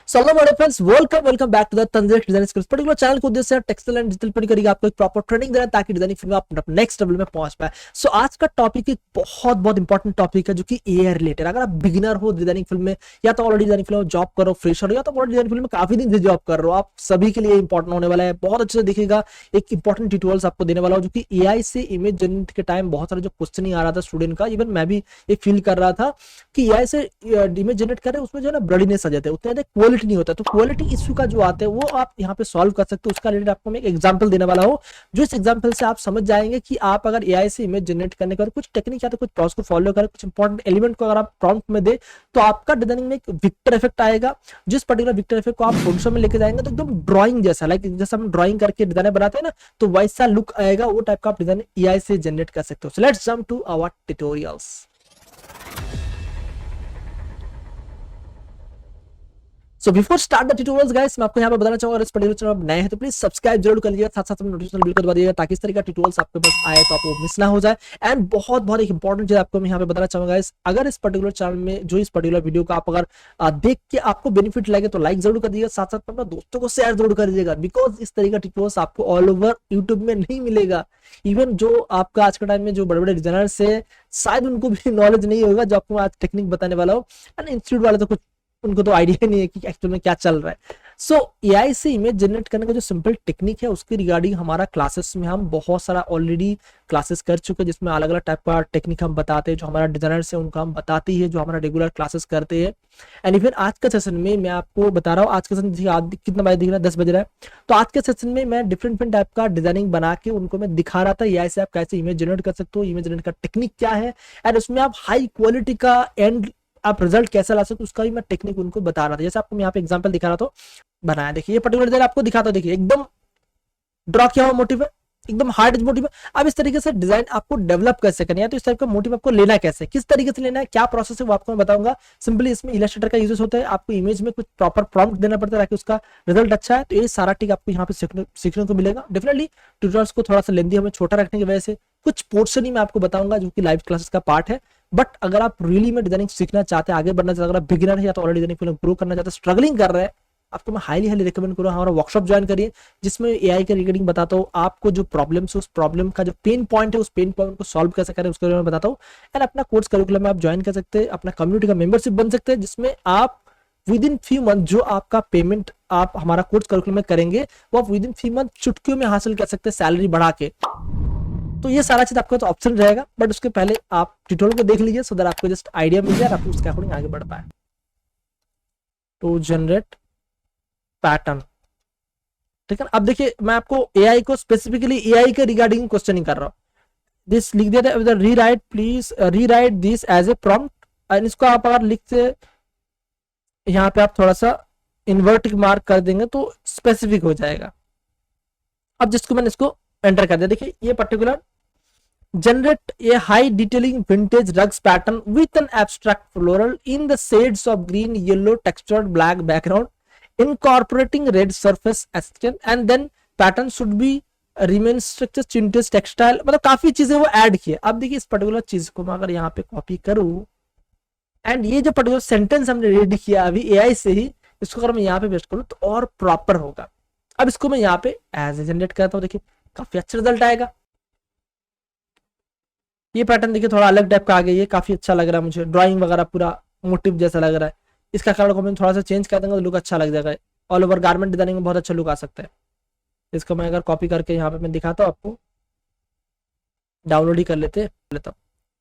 So hello my friends, welcome back to the Tanzeer design skills. Particular channel को उद्देश्य है textile and digital print करेगा आपको एक प्रॉपर ट्रेनिंग देना ताकि डिजाइनिंग फील्ड में आप नेक्स्ट लेवल में पहुंच पाए। सो आज का टॉपिक एक बहुत इंपॉर्टेंट टॉपिक है जो कि एआई रिलेटेड। अगर आप बिगिनर हो डिजाइनिंग फील्ड में, या तो ऑलरेडी डिजाइनिंग फील्ड में जॉब करो, फ्रेशर हो, या तो ऑलरेडी डिजाइनिंग फील्ड में काफी दिन से जॉब कर रहे हो, आप सभी के लिए इंपॉर्टेंट होने वाला है। बहुत अच्छे से देखिएगा, एक इंपॉर्टेंट ट्यूटोरियल्स आपको देने वाला हूं जो कि एआई से इमेज जनरेट के टाइम बहुत सारे जो क्वेश्चन आ रहा था स्टूडेंट का, इवन मैं भी एक फील कर रहा था कि एआई से इमेज जनरेट कर रहे हैं उसमें जो है ना ब्लडीनेस आ जाते हैं, उतने ज्यादा क्वालिटी नहीं होता। तो क्वालिटी इशू का जो आते हैं वो आप यहाँ पे सॉल्व कर सकते हो। उसका रिलेटेड आपको मैं एक एग्जांपल देने वाला हूँ, जो इस एग्जांपल से आप समझ जाएंगे कि आप अगर एआई से इमेज जनरेट करने का कुछ टेक्निक या तो कुछ प्रोसेस को फॉलो करें, कुछ इंपॉर्टेंट एलिमेंट को अगर आप प्रॉम्प्ट में दे तो आपका डिजाइनिंग में एक विक्टर इफेक्ट आएगा। जिस पर्टिकुलर विक्टर इफेक्ट को आप फोटोशॉप में लेके जाएंगे तो एकदम ड्राइंग जैसा, लाइक जैसे हम ड्राइंग करके डिजाइन बनाते हैं ना, तो वैसा लुक आएगा। वो टाइप का आप डिजाइन एआई से जनरेट कर सकते हो। So let's jump to our tutorials. So before start the tutorials guys, मैं आपको यहाँ पर बताना चाहूंगा, इस पर्टिकुलर चैनल पर नए हैं तो प्लीज सब्सक्राइब जरूर कर लीजिएगा, साथ साथ में नोटिफिकेशन बिल को दबा दीजिएगा ताकि इस तरह का ट्यूटोरियल्स आपके पास आए तो आपको मिस ना हो जाए। एंड बहुत एक इंपॉर्टेंट चीज आपको मैं यहाँ पे बताना चाहूंगा गाइस, अगर इस पर्टिकुलर चैनल में जो इस पर्टिकुलर वीडियो को आप अगर देख के आपको बेनिफिट लगे तो लाइक जरूर कर दीजिएगा, साथ साथ में अपने दोस्तों को शेयर जरूर कर दीजिएगा, बिकॉज इस तरह का ट्यूटोरियल्स आपको ऑल ओवर यूट्यूब में नहीं मिलेगा। इवन जो आपका आज के टाइम में जो बड़े बड़े डिजाइनर्स है, शायद उनको भी नॉलेज नहीं होगा जो आपको आज टेक्निक बताने वाला हो। एंड इंस्टीट्यूट वाले तो कुछ, उनको तो आइडिया नहीं है कि एक्चुअल में क्या चल रहा है। सो एआई से इमेज जनरेट करने का जो सिंपल टेक्निक है उसके रिगार्डिंग हमारा क्लासेस में हम बहुत सारा ऑलरेडी क्लासेस कर चुके हैं, जिसमें अलग अलग टाइप का टेक्निक हम बताते हैं, जो हमारा डिजाइनर्स है उनको हम बताते हैं, जो हमारा रेगुलर क्लासेस करते हैं। एंड इवन आज का सेशन में मैं आपको बता रहा हूँ, आज का सेशन कितना बजे दिख रहा है, 10 बज रहा है। तो आज के सेशन में मैं डिफरेंट टाइप का डिजाइनिंग बना के उनको मैं दिखा रहा था एआई से आप कैसे इमेज जनरेट कर सकते हो, इमेज जनरेट का टेक्निक क्या है, एंड उसमें आप हाई क्वालिटी का एंड आप रिजल्ट कैसा ला सकते हो उसका भी मैं टेक्निक उनको बता रहा था। जैसे आपको यहाँ पे एग्जांपल दिखा रहा था, बनाया देखिए, ये पर्टिकुलर डिजाइन आपको दिखाता हूं, देखिए एकदम ड्रॉ किया हुआ मोटिव है, एकदम हार्ड मोटिव है। अब इस तरीके से डिजाइन आपको डेवलप कैसे करना है, तो इस टाइप का मोटिव आपको लेना कैसे, किस तरीके से लेना है, क्या प्रोसेस है वो आपको मैं बताऊंगा। सिंपली इसमें इलस्ट्रेटर का यूज होता है, आपको इमेज में कुछ प्रॉपर प्रॉम्प्ट देना पड़ता है ताकि उसका रिजल्ट अच्छा है। तो ये सारा टिक आपको यहाँ पे सीखने को मिलेगा। डेफिनेटली ट्यूटोरियल्स को थोड़ा सा लेंदी हमें छोटा रखने की वजह से कुछ पोर्शन ही मैं आपको बताऊंगा जो कि लाइव क्लासेस का पार्ट है। बट अगर आप रियली में डिजाइनिंग सीखना चाहते हैं, आगे बढ़ना चाहते हैं, अगर आप बिगिनर है या तो ऑलरेडी डिजाइनिंग ग्रो करना चाहते हैं, स्ट्रगलिंग कर रहे हैं, आपको मैं हाईली रिकमेंड करूँ हमारा वर्कशॉप ज्वाइन करिए, जिसमें एआई के रिगार्डिंग बताता हूँ आपको जो प्रॉब्लम्स है, उस प्रॉब्लम का जो पेन पॉइंट है, उस पेन पॉइंट को सॉल्व कैसे करें उसके बारे में बताता हूँ। एंड अपना कोर्स करिकुलम में आप ज्वाइन कर सकते हैं, अपना कम्युनिटी का मेंबरशिप बन सकते हैं, जिसमें आप विद इन फ्यू मंथ जो आपका पेमेंट आप हमारा कोर्स करिकुलम में करेंगे वो आप विद इन फ्यू मंथ चुटकियों में हासिल कर सकते हैं, सैलरी बढ़ा के। तो ये सारा चीज आपका तो ऑप्शन रहेगा, बट उसके पहले आप ट्यूटोरियल को देख लीजिए सो दैट आपको जस्ट आइडिया मिल जाए, आप उसके अकॉर्डिंग आगे बढ़ पाए। टू जनरेट पैटर्न, ठीक है। अब देखिए मैं आपको एआई को स्पेसिफिकली एआई के रिगार्डिंग क्वेश्चनिंग कर रहा हूँ। दिस लिख दिया था, rewrite please rewrite this as a prompt, and इसको आप अगर लिखते यहाँ पे आप थोड़ा सा इन्वर्ट मार्क कर देंगे तो स्पेसिफिक हो जाएगा। अब जिसको मैंने इसको एंटर कर दिया, देखिए ये particular generate a high detailing vintage rugs pattern with an abstract floral in the shades of green, yellow, textured black background incorporating red surface accent, and then pattern should be remain structure vintage textile। मतलब काफी चीजें वो add किए। अब देखिए इस particular चीज को मैं अगर यहाँ पे कॉपी करूँ एंड ये जो पर्टिकुलर सेंटेंस हमने रेडी किया अभी एआई से ही, इसको अगर मैं यहाँ पे पेस्ट करूँ तो और प्रॉपर होगा। अब इसको मैं यहाँ पे एज ए जनरेट करता हूँ, देखिए काफी अच्छा रिजल्ट आएगा। ये पैटर्न देखिए थोड़ा अलग टाइप का आ गया, ये काफी अच्छा लग रहा है मुझे, ड्राइंग वगैरह पूरा मोटिव जैसा लग रहा है। इसका कलर कॉम्बिनेशन थोड़ा सा चेंज कर देंगे तो लुक अच्छा लग जाएगा, ऑल ओवर गारमेंट डिजाइनिंग में बहुत अच्छा लुक आ सकता है। इसको मैं अगर कॉपी करके यहाँ पे मैं दिखाता हूँ आपको, डाउनलोड ही कर लेते हूँ।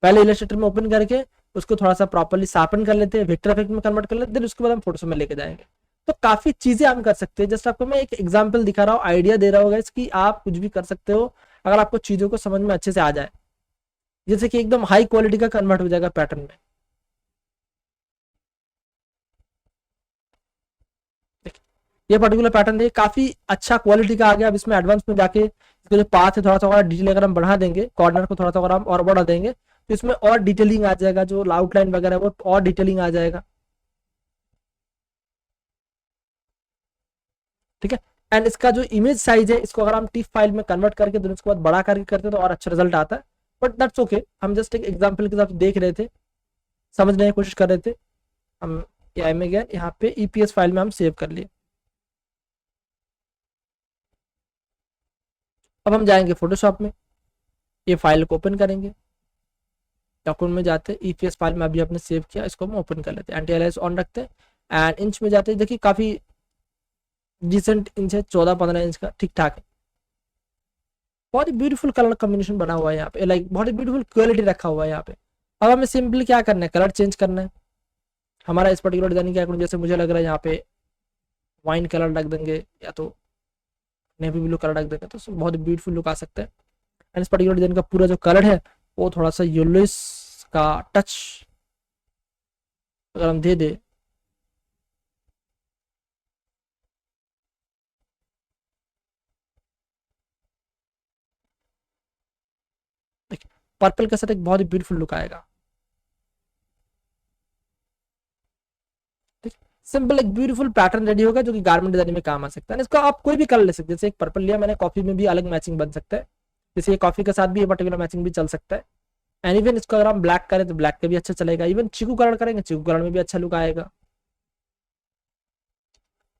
पहले इलस्ट्रेटर में ओपन करके उसको थोड़ा सा प्रॉपरली शार्पन कर लेते हैं, वेक्टर इफेक्ट में कन्वर्ट कर लेते हैं, देन उसके बाद हम फोटोशॉप में लेके जाएंगे। तो काफी चीजें हम कर सकते हैं। जस्ट आपको मैं एक एग्जांपल दिखा रहा हूँ, आइडिया दे रहा होगा इसकी, आप कुछ भी कर सकते हो अगर आपको चीजों को समझ में अच्छे से आ जाए। जैसे कि एकदम हाई क्वालिटी का कन्वर्ट हो जाएगा पैटर्न में। ये पर्टिकुलर पैटर्न देखिए काफी अच्छा क्वालिटी का आ गया। अब इसमें एडवांस में जाके इसका जो पाथ है थोड़ा सा डिटेल अगर हम बढ़ा देंगे, कॉर्नर को थोड़ा सा अगर हम और बढ़ा देंगे तो इसमें और डिटेलिंग आ जाएगा, जो आउटलाइन वगैरह वो और डिटेलिंग आ जाएगा, ठीक है। एंड इसका जो इमेज साइज है इसको अगर हम टिफ फाइल में कन्वर्ट करके देन उसके बाद बड़ा करके करते हैं तो और अच्छा रिजल्ट आता है। बट दैट्स ओके, हम जस्ट एक एग्जांपल के साथ देख रहे थे, समझने की कोशिश कर रहे थे। हम एआई में गए, यहाँ पे ईपीएस फाइल में हम सेव कर लिए। अब हम जाएंगे फोटोशॉप में, ये फाइल को ओपन करेंगे, डॉक्यूमेंट में जाते हैं, ईपीएस फाइल में अभी आपने सेव किया, इसको हम ओपन कर लेते हैं, एंटी एलाइज ऑन रखते हैं, एंड इंच में जाते हैं, देखिए काफी डिसेंट इंच है, 14-15 इंच का, ठीक ठाक है। बहुत ही ब्यूटीफुल कलर कॉम्बिनेशन बना हुआ है यहाँ पे, लाइक बहुत ही ब्यूटीफुल क्वालिटी रखा हुआ है यहाँ पे। अब हमें सिंपली क्या करना है, कलर चेंज करना है हमारा इस पर्टिकुलर डिजाइन क्या करूँ, जैसे मुझे लग रहा है यहाँ पे वाइन कलर रख देंगे या तो नेवी ब्लू कलर रख देंगे, तो बहुत ही ब्यूटीफुल लुक आ सकता है। एंड इस पर्टिकुलर डिजाइन का पूरा जो कलर है वो थोड़ा सा येलोइश का टच अगर हम दे दे, पर्पल के साथ एक बहुत ही ब्यूटीफुल लुक आएगा। सिंपल एक ब्यूटीफुल पैटर्न रेडी होगा जो कि गारमेंट डिजाइन में काम आ सकता है। इसका आप कोई भी कलर ले सकते हैं, जैसे एक पर्पल लिया मैंने, कॉफी में भी अलग मैचिंग बन सकता है, जैसे ये कॉफी के साथ भी ये पर्टिकुलर मैचिंग भी चल सकता है। एंड इवन इसको अगर हम ब्लैक करें तो ब्लैक का भी अच्छा चलेगा, इवन चीकू कलर करेंगे चीकू कलर में भी अच्छा लुक आएगा।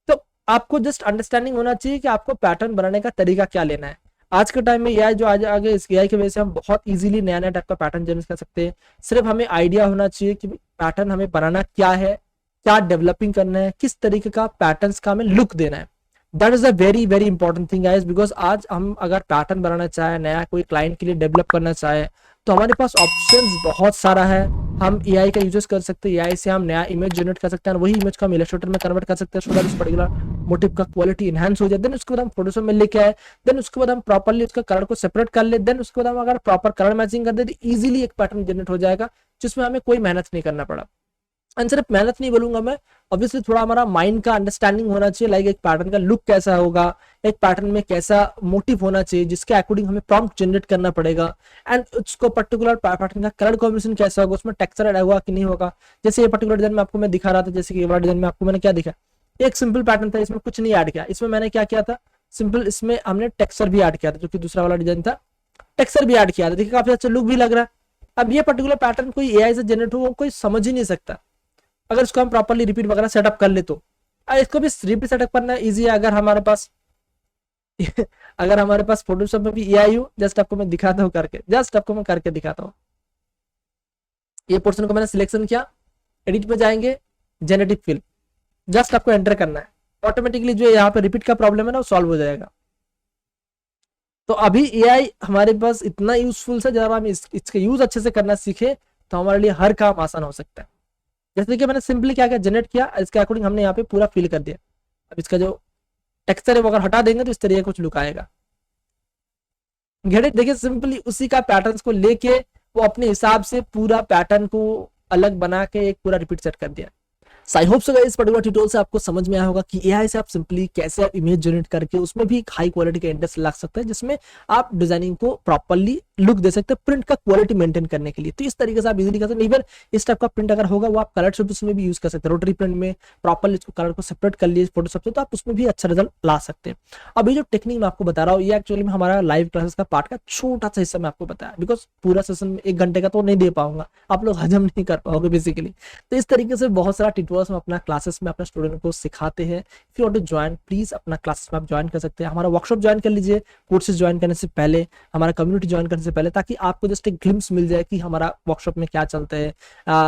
तो आपको जस्ट अंडरस्टैंडिंग होना चाहिए कि आपको पैटर्न बनाने का तरीका क्या लेना है। आज के टाइम में एआई जो आज आगे, इस एआई की वजह से हम बहुत इजीली नया नया टाइप का पैटर्न जनरेट कर सकते हैं। सिर्फ हमें आइडिया होना चाहिए कि पैटर्न हमें बनाना क्या है, क्या डेवलपिंग करना है, किस तरीके का पैटर्न्स का हमें लुक देना है। That is a very very important thing guys, because आज हम अगर पैटर्न बनाना चाहे, नया कोई क्लाइंट के लिए डेवलप करना चाहे, तो हमारे पास ऑप्शंस बहुत सारा है। हम एआई का यूज कर सकते हैं, एआई से हम नया इमेज जनरेट कर सकते हैं, वही इमेज को हम इलस्ट्रेटर में कन्वर्ट कर सकते हैं, सो दैट उस पर्टिकुलर मोटिव का क्वालिटी इनहेंस हो जाए। देन उसके बाद हम फोटोशॉप में लेके आए, देन उसके बाद हम प्रॉपर्ली उसका कलर को सेपरेट कर ले, देन उसके बाद हम अगर प्रॉपर कलर मैचिंग कर दे तो इजीली एक पैटर्न जनरेट हो जाएगा, जिसमें हमें कोई मेहनत नहीं करना पड़ा। एंड सिर्फ मेहनत नहीं बोलूंगा मैं, ऑब्वियसली थोड़ा हमारा माइंड का अंडरस्टैंडिंग होना चाहिए, लाइक एक पैटर्न का लुक कैसा होगा, एक पैटर्न में कैसा मोटिव होना चाहिए, जिसके अकॉर्डिंग हमें प्रॉम्प्ट जनरेट करना पड़ेगा। एंड उसको पर्टिकुलर पैटर्न का कलर कॉम्बिनेशन कैसा होगा, उसमें टेक्सचर ऐड होगा कि नहीं होगा। जैसे ये पर्टिकुलर डिजाइन में आपको मैं दिखा रहा था, जैसे कि ये वाला डिजाइन में आपको मैंने क्या दिखा, एक सिंपल पैटर्न था, इसमें कुछ नहीं ऐड किया। इसमें मैंने क्या किया था, सिंपल इसमें हमने टेक्सचर भी ऐड किया था, जो कि दूसरा वाला डिजाइन था, टेक्सचर भी ऐड किया था, देखिए काफी अच्छा लुक भी लग रहा है। अब ये पर्टिकुलर पैटर्न कोई एआई से जनरेट हो, कोई समझ ही नहीं सकता अगर इसको हम प्रॉपर्ली रिपीट वगैरह सेटअप कर ले तो। इसको भी रिपीट सेटअप करना इजी है अगर हमारे पास अगर हमारे पास फोटोशॉप में भी एआई हो। जस्ट आपको मैं दिखाता हूँ करके, जस्ट आपको मैं करके दिखाता हूँ। ये पोर्शन को मैंने सिलेक्शन किया, एडिट पे जाएंगे, जेनेटिक फिल, जस्ट आपको एंटर करना है, ऑटोमेटिकली जो यहाँ पे रिपीट का प्रॉब्लम है ना वो सॉल्व हो जाएगा। तो अभी एआई हमारे पास इतना यूजफुल है, जब हम इसके यूज अच्छे से करना सीखे तो हमारे लिए हर काम आसान हो सकता है। जैसे कि मैंने सिंपली क्या किया, जनरेट किया, इसके अकॉर्डिंग हमने यहाँ पे पूरा फिल कर दिया। अब इसका जो टेक्सचर है वो अगर हटा देंगे तो इस तरीके का कुछ लुक आएगा। देखिए सिंपली उसी का पैटर्न को लेके वो अपने हिसाब से पूरा पैटर्न को अलग बना के एक पूरा रिपीट सेट कर दिया। आई होप सो इस पर्टिकुलर ट्यूटोरियल से आपको समझ में आया होगा कि एआई से आप सिंपली कैसे आप इमेज जनरेट करके उसमें भी एक हाई क्वालिटी का इंटरेस्ट ला सकते हैं, जिसमें आप डिजाइनिंग को प्रॉपर्ली लुक दे सकते हैं, प्रिंट का क्वालिटी मेंटेन करने के लिए। तो इस तरीके से आप इजीली कर सकते हैं। इवन इस टाइप का प्रिंट अगर होगा वो आप कलर शॉप्स में भी यूज कर सकते हैं, रोटरी प्रिंट में प्रॉपर्ली इसको कलर को सेपरेट कर लिए फोटोशॉप से, तो आप उसमें भी अच्छा रिजल्ट ला सकते हैं। अब ये जो टेक्निक मैं आपको बता रहा हूँ, ये एक्चुअली में हमारा लाइव क्लासेस का पार्ट का छोटा सा हिस्सा मैं आपको बताया, बिकॉज पूरा सेशन में 1 घंटे का तो नहीं दे पाऊंगा, आप लोग हजम नहीं कर पाओगे बेसिकली। तो इस तरीके से बहुत सारा ट्यूटोरियल्स में अपना क्लासेस में अपने स्टूडेंट को सिखाते हैं। If you want to join, please अपना क्लासेस में आप ज्वाइन कर सकते हैं। हमारा वर्कशॉप ज्वाइन कर लीजिए कोर्सेज ज्वाइन करने से पहले, हमारा कम्युनिटी ज्वाइन करने से पहले, ताकि आपको जस्ट एक ग्लिम्स मिल जाए कि हमारा वर्कशॉप में क्या चलता है,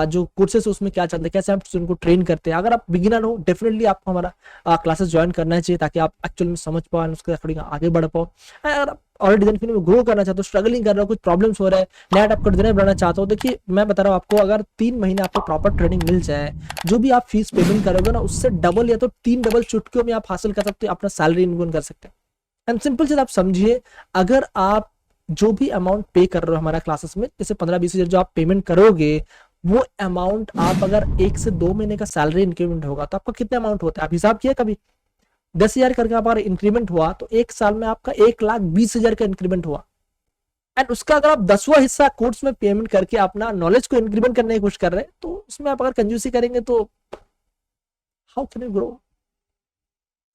जो कोर्सेज है उसमें क्या चलता है, कैसे हम स्टूडेंट को ट्रेन करते हैं। अगर आप बिगिनर हो, डेफिनेटली आपको हमारा क्लासेस ज्वाइन करना चाहिए, ताकि आप एक्चुअली में समझ पाओ, उसके अकॉर्डिंग आगे बढ़ पाओ। अगर ऑलरेडी डिजाइन फील्ड में ग्रो करना चाहते हो, स्ट्रगलिंग कर रहे हो, कुछ प्रॉब्लम्स हो रहा है, नया टाइप का डिजाइन बनाना चाहते हो, देखिए मैं बता रहा हूँ आपको, अगर 3 महीने आपको प्रॉपर ट्रेनिंग मिल जाए, जो भी आप फीस पेमेंट करोगे ना उससे डबल या तो 3 डबल चुटकियों में आप हासिल कर सकते हो, अपना सैलरी इनकम कर सकते हैं। एंड सिंपल चीज आप समझिए, अगर आप जो भी अमाउंट पे कर रहे हो हमारा क्लासेस में, जैसे 15-20 हजार जो आप पेमेंट करोगे, वो अमाउंट आप अगर 1 से 2 महीने का सैलरी इंक्रीमेंट होगा तो आपका कितना अमाउंट होता है, आप हिसाब किया कभी? 10,000 करके आप अगर इंक्रीमेंट हुआ तो 1 साल में आपका 1,20,000 का इंक्रीमेंट हुआ। एंड उसका अगर आप 10वां हिस्सा कोर्स में पेमेंट करके अपना नॉलेज को इंक्रीमेंट करने की कोशिश कर रहे हैं, तो उसमें आप अगर कंजूसी करेंगे तो how can you grow?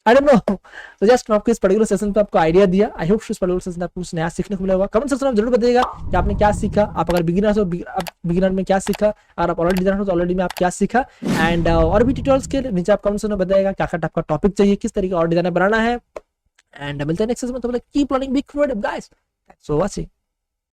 I don't know. तो जस्ट मैं आपको इस पर्टिकुलर सेशन पे आपको आइडिया दिया। आई होप इस पर्टिकुलर सेशन आपको कुछ नया सीखने को मिला होगा। कमेंट सेक्शन में जरूर बताइएगा कि आपने क्या सीखा। आप अगर बिगिनर हो, बिगिनर में क्या सीखा, और आप ऑलरेडी बिगिनर हो तो ऑलरेडी में आप क्या सीखा। एंड और भी ट्यूटोरियल्स के नीचे आप कमेंट सेक्शन में बताइएगा क्या क्या टाइप का टॉपिक चाहिए, किस तरीके और डिजाइन बनाना है। एंड मिलते हैं नेक्स्ट सेशन में। तो keep learning big guys. Thanks for watching.